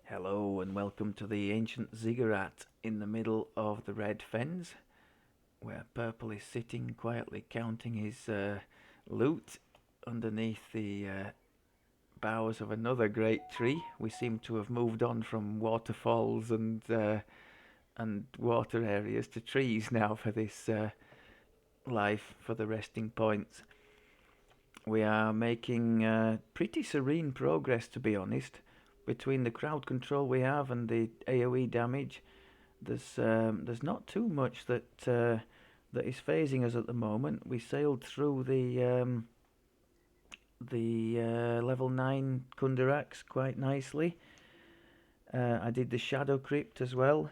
Hello and welcome to the ancient ziggurat in the middle of the red fens, where Purple is sitting quietly counting his loot underneath the boughs of another great tree. We seem to have moved on from waterfalls and water areas to trees now for this life, for the resting points. We are making pretty serene progress, to be honest, between the crowd control we have and the AoE damage. There's not too much that is phasing us at the moment. We sailed through the level 9 Kunderax quite nicely. I did the Shadow Crypt as well.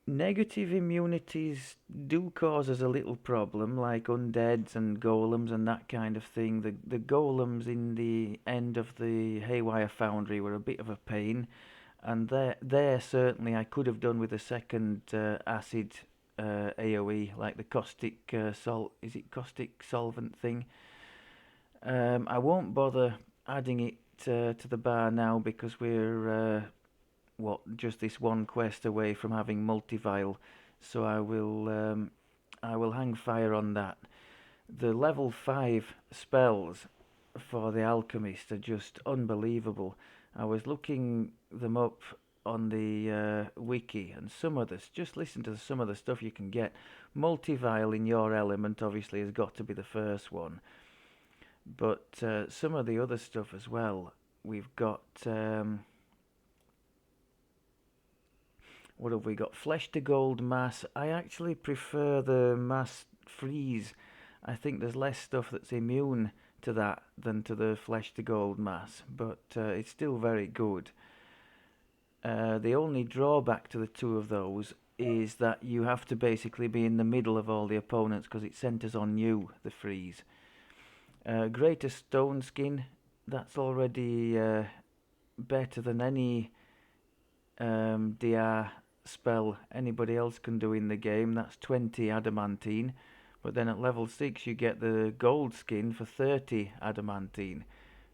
Negative immunities do cause us a little problem, like undeads and golems and that kind of thing. The golems in the end of the Haywire Foundry were a bit of a pain, and there certainly I could have done with a second acid AOE, like the caustic salt. Is it caustic solvent thing? I won't bother adding it to the bar now because we're just this one quest away from having multi-vial, so I will hang fire on that. The level 5 spells for the Alchemist are just unbelievable. I was looking them up on the wiki, and some of this, just listen to some of the stuff you can get. Multi-vial in your element obviously has got to be the first one, but some of the other stuff as well. We've got what have we got? Flesh to gold mass. I actually prefer the mass freeze. I think there's less stuff that's immune to that than to the flesh to gold mass, but it's still very good. The only drawback to the two of those is that you have to basically be in the middle of all the opponents because it centers on you, the freeze. Greater stone skin, that's already better than any DR spell anybody else can do in the game. That's 20 adamantine, but then at level 6 you get the gold skin for 30 adamantine,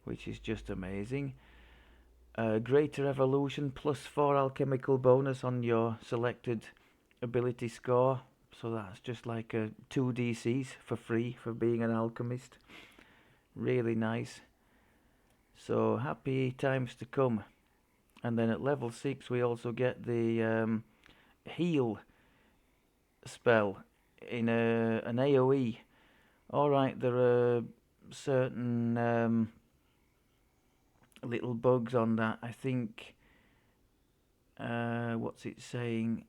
which is just amazing. Greater evolution plus 4 alchemical bonus on your selected ability score, so that's just like a 2 DCs for free for being an alchemist. Really nice. So happy times to come. And then at level 6 we also get the heal spell in an AoE. Alright, there are certain little bugs on that. I think, what's it saying?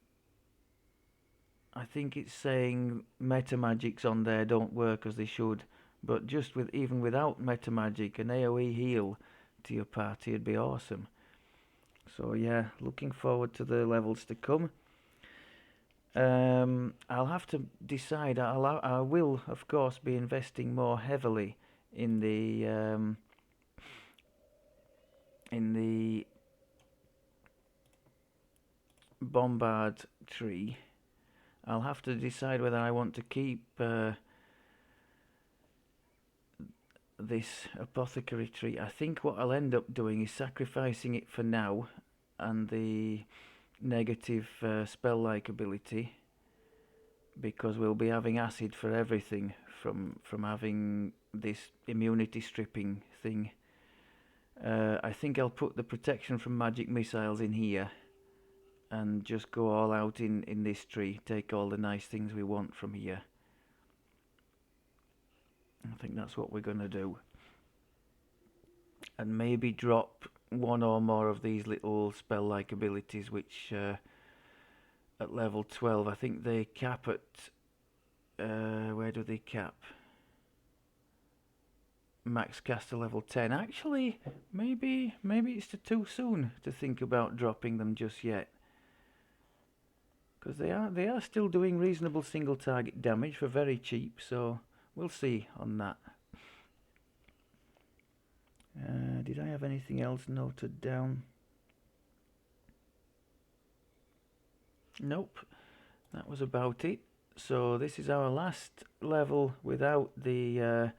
I think it's saying meta magics on there don't work as they should. But just with even without meta magic, an AoE heal to your party would be awesome. So yeah, looking forward to the levels to come. I'll have to decide. I will, of course, be investing more heavily in the bombard tree. I'll have to decide whether I want to keep this apothecary tree. I think what I'll end up doing is sacrificing it for now, and the negative spell-like ability, because we'll be having acid for everything from having this immunity stripping thing. I think I'll put the protection from magic missiles in here and just go all out in this tree, take all the nice things we want from here. I think that's what we're going to do. And maybe drop one or more of these little spell-like abilities, which at level 12, I think they cap at... where do they cap? Max caster level 10. Actually, maybe it's too soon to think about dropping them just yet. Because they are still doing reasonable single target damage for very cheap, so we'll see on that. Did I have anything else noted down? Nope, that was about it. So this is our last level without the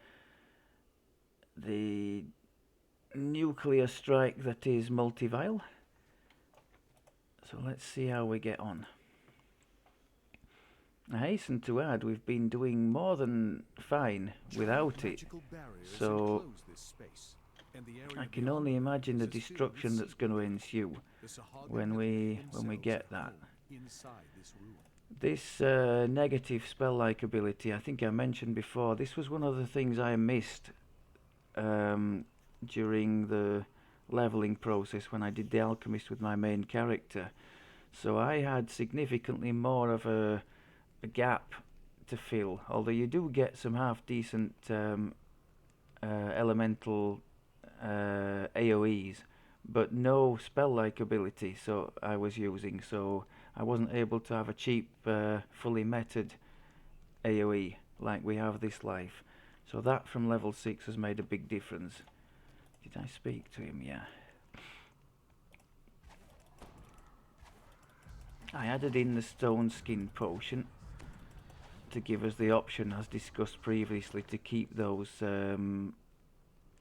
nuclear strike that is multivile. So let's see how we get on. I hasten to add we've been doing more than fine without it, so I can only imagine the destruction that's going to ensue when we get that. This negative spell-like ability, I think I mentioned before, this was one of the things I missed during the leveling process when I did the Alchemist with my main character. So I had significantly more of a gap to fill, although you do get some half decent elemental AoEs, but no spell-like ability so I was using, so I wasn't able to have a cheap fully meted AoE like we have this life. So that from level 6 has made a big difference. Did I speak to him? Yeah. I added in the stone skin potion to give us the option, as discussed previously, to keep those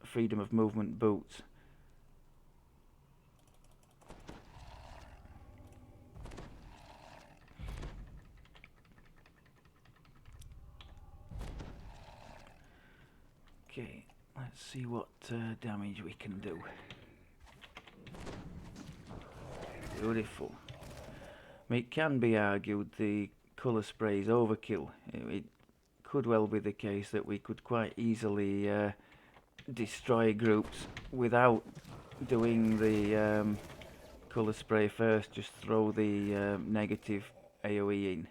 freedom of movement boots. Okay, let's see what damage we can do. Beautiful. I mean, it can be argued the colour spray is overkill. It could well be the case that we could quite easily destroy groups without doing the colour spray first, just throw the negative AoE in.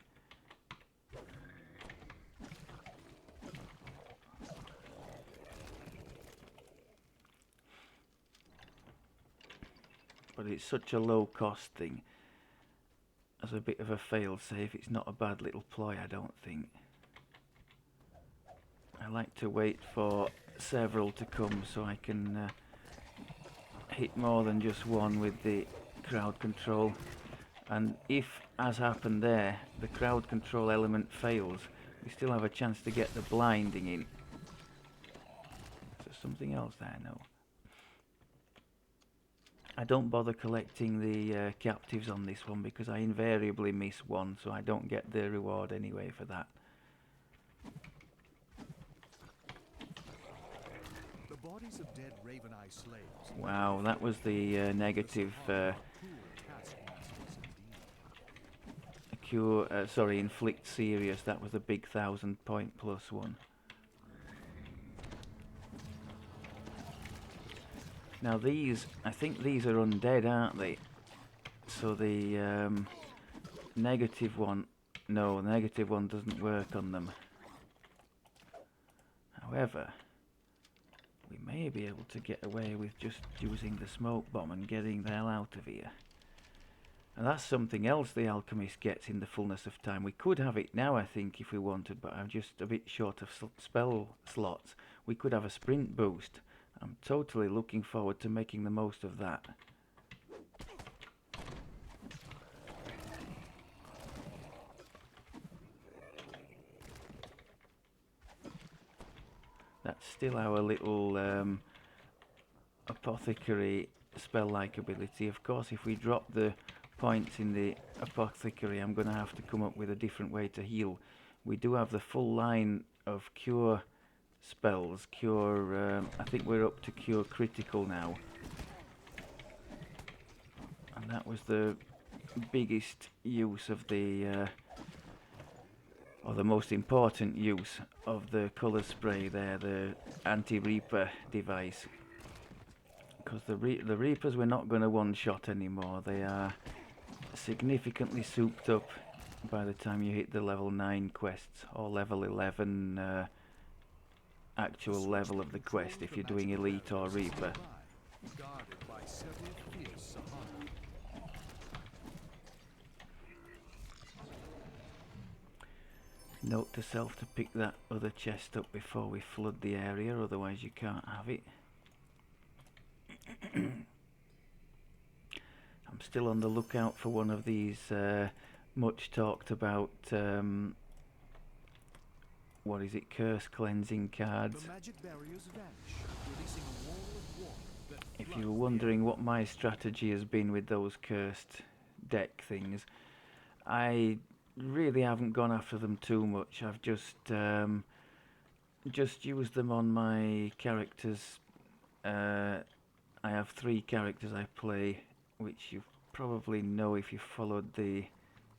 But it's such a low cost thing. As a bit of a fail-safe, it's not a bad little ploy, I don't think. I like to wait for several to come so I can hit more than just one with the crowd control. And if, as happened there, the crowd control element fails, we still have a chance to get the blinding in. Is there something else there? No. I don't bother collecting the captives on this one because I invariably miss one, so I don't get the reward anyway for that. The bodies of dead Raven Eye slaves. Wow, that was the negative cure. Sorry, inflict serious. That was a big 1000-point plus one. Now these, I think these are undead, aren't they? So the negative one, no, the negative one doesn't work on them. However, we may be able to get away with just using the smoke bomb and getting the hell out of here. And that's something else the Alchemist gets in the fullness of time. We could have it now, I think, if we wanted, but I'm just a bit short of spell slots. We could have a sprint boost. I'm totally looking forward to making the most of that. That's still our little apothecary spell-like ability. Of course, if we drop the points in the apothecary, I'm going to have to come up with a different way to heal. We do have the full line of cure spells. Cure, I think we're up to cure critical now. And that was the biggest use of the, or the most important use of the colour spray there, the anti-Reaper device. Because the Reapers we're not going to one-shot anymore. They are significantly souped up by the time you hit the level 9 quests, or level 11 actual level of the quest if you're doing Elite or Reaper. Note to self to pick that other chest up before we flood the area, otherwise you can't have it. I'm still on the lookout for one of these much talked about what is it, curse cleansing cards. The magic barriers vanish, releasing a wall of warmth that you're wondering what my strategy has been with those cursed deck things, I really haven't gone after them too much. I've just used them on my characters. I have 3 characters I play, which you probably know if you followed the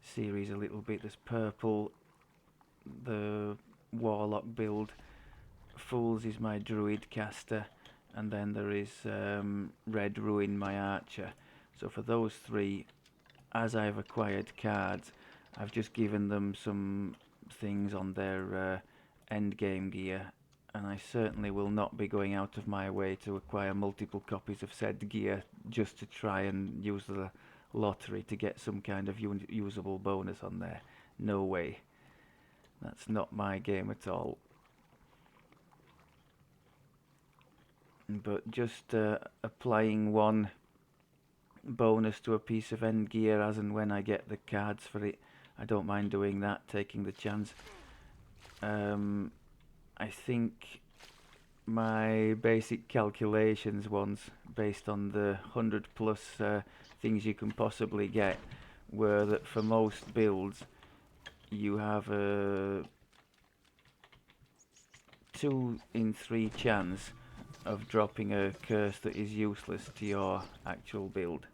series a little bit. There's Purple, the Warlock build. Fools is my Druid caster, and then there is Red Ruin, my Archer. So for those 3, as I've acquired cards, I've just given them some things on their end game gear, and I certainly will not be going out of my way to acquire multiple copies of said gear just to try and use the lottery to get some kind of usable bonus on there. No way. That's not my game at all. But just applying one bonus to a piece of end gear as and when I get the cards for it, I don't mind doing that, taking the chance. I think my basic calculations once, based on the 100 plus things you can possibly get, were that for most builds you have a 2 in 3 chance of dropping a curse that is useless to your actual build.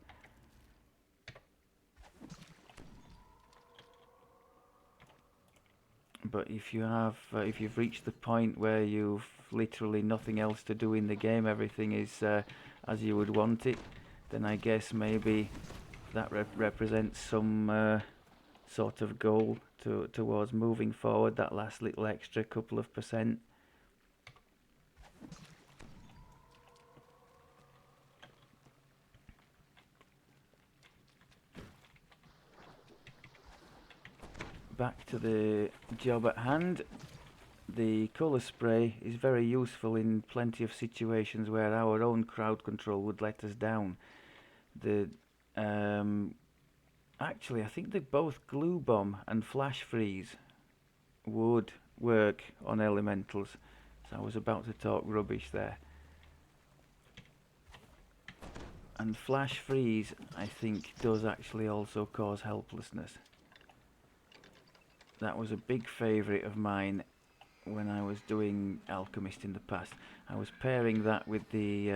But if you've reached the point where you've literally nothing else to do in the game, everything is as you would want it, then I guess maybe that represents some sort of goal towards moving forward, that last little extra couple of percent. Back to the job at hand. The colour spray is very useful in plenty of situations where our own crowd control would let us down. Actually, I think that both glue bomb and flash freeze would work on elementals, so I was about to talk rubbish there. And flash freeze, I think, does actually also cause helplessness. That was a big favourite of mine when I was doing Alchemist in the past. I was pairing that with the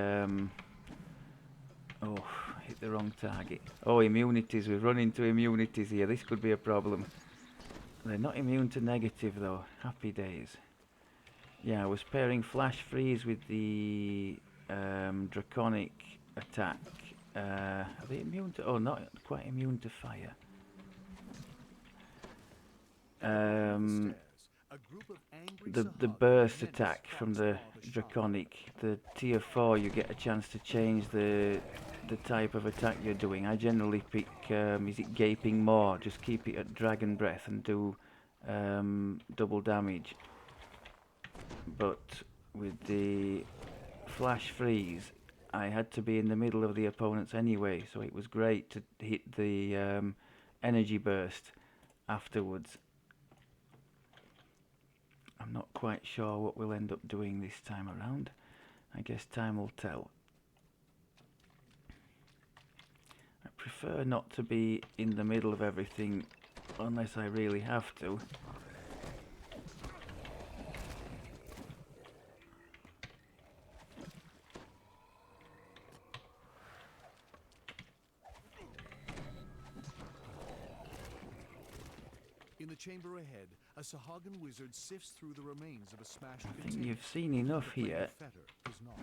oh, hit the wrong target. Oh, immunities. We've run into immunities here. This could be a problem. They're not immune to negative though. Happy days. Yeah, I was pairing flash freeze with the draconic attack. Are they immune to? Oh, not quite immune to fire. The burst attack from the draconic, the tier 4, you get a chance to change the type of attack you're doing. I generally pick is it gaping maw, just keep it at dragon breath and do double damage. But with the flash freeze, I had to be in the middle of the opponents anyway, so it was great to hit the energy burst afterwards. I'm not quite sure what we'll end up doing this time around. I guess time will tell. I prefer not to be in the middle of everything unless I really have to. In the chamber ahead, a Sahagin wizard sifts through the remains of a smashed I container. think you've seen enough here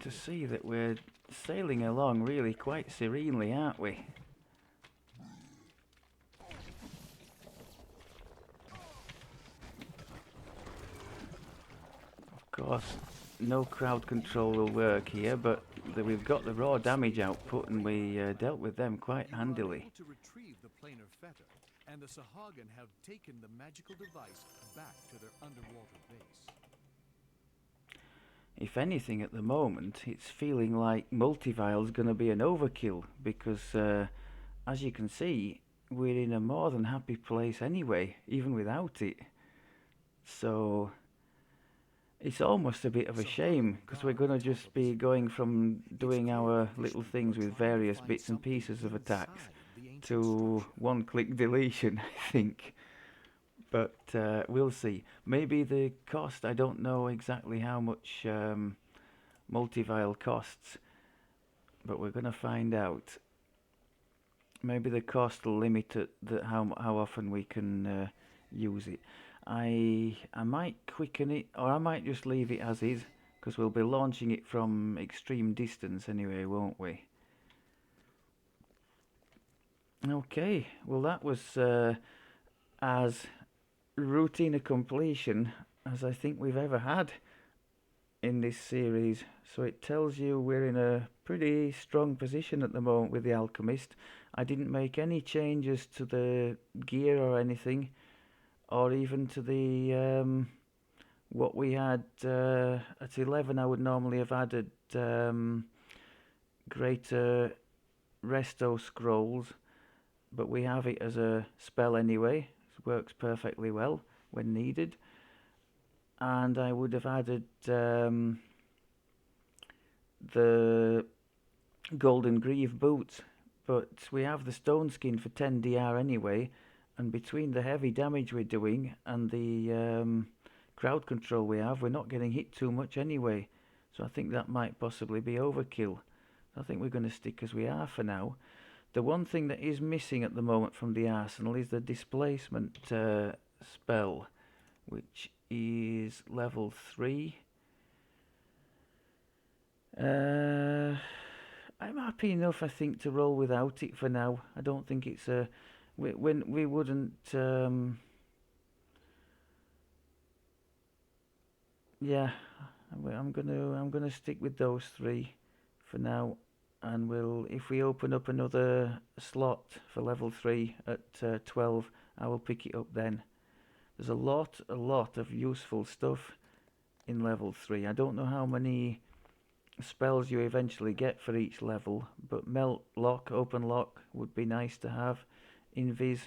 to see that we're sailing along really quite serenely, aren't we? Of course, no crowd control will work here, but we've got the raw damage output and we dealt with them quite handily. Able to retrieve the planar fetter, and the Sahagin have taken the magical device back to their underwater base. If anything, at the moment, it's feeling like Multivile's going to be an overkill, because as you can see, we're in a more than happy place anyway, even without it. So It's almost a bit of a shame Sahagin because we're guard going the to top just of the be going spire. from It's doing clear the our little Vishnun were things with trying to various find bits and something pieces of attacks inside the ancient to structure. one-click deletion, I think. But we'll see. Maybe the cost, I don't know exactly how much multivile costs, but we're going to find out. Maybe the cost will limit it, how often we can use it. I might quicken it, or I might just leave it as is, because we'll be launching it from extreme distance anyway, won't we? Okay, well that was as routine a completion as I think we've ever had in this series. So it tells you we're in a pretty strong position at the moment with the Alchemist. I didn't make any changes to the gear or anything, or even to the what we had at 11. I would normally have added greater resto scrolls, but we have it as a spell anyway. It works perfectly well when needed. And I would have added the golden greave boots, but we have the stone skin for 10 DR anyway, and between the heavy damage we're doing and the crowd control we have, we're not getting hit too much anyway. So I think that might possibly be overkill. I think we're going to stick as we are for now. The one thing that is missing at the moment from the arsenal is the displacement spell, which is level 3. Uh, I'm happy enough, I think, to roll without it for now. I don't think it's a. We wouldn't. Yeah, I'm gonna stick with those three for now, and we'll if we open up another slot for level 3 at 12, I will pick it up then. There's a lot of useful stuff in level 3. I don't know how many spells you eventually get for each level, but melt lock, open lock would be nice to have. Invis,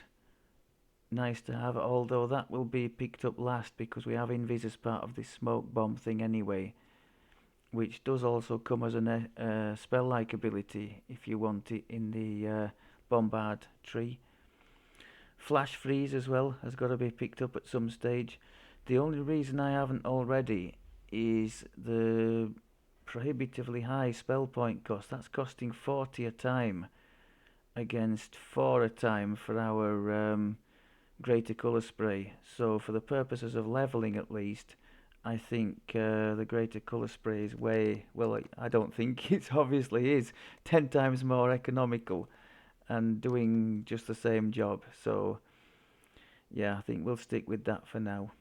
nice to have, although that will be picked up last because we have Invis as part of this smoke bomb thing anyway, which does also come as a spell-like ability if you want it in the bombard tree. Flash freeze as well has got to be picked up at some stage. The only reason I haven't already is the prohibitively high spell point cost. That's costing 40 a time against 4 a time for our greater colour spray. So for the purposes of leveling at least, I think the greater colour spray is way, well, I don't think it obviously is 10 times more economical and doing just the same job. So yeah, I think we'll stick with that for now.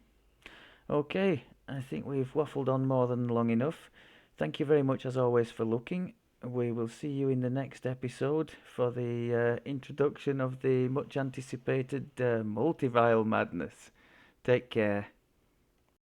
Okay, I think we've waffled on more than long enough. Thank you very much as always for looking. We will see you in the next episode for the introduction of the much anticipated multivile madness. Take care.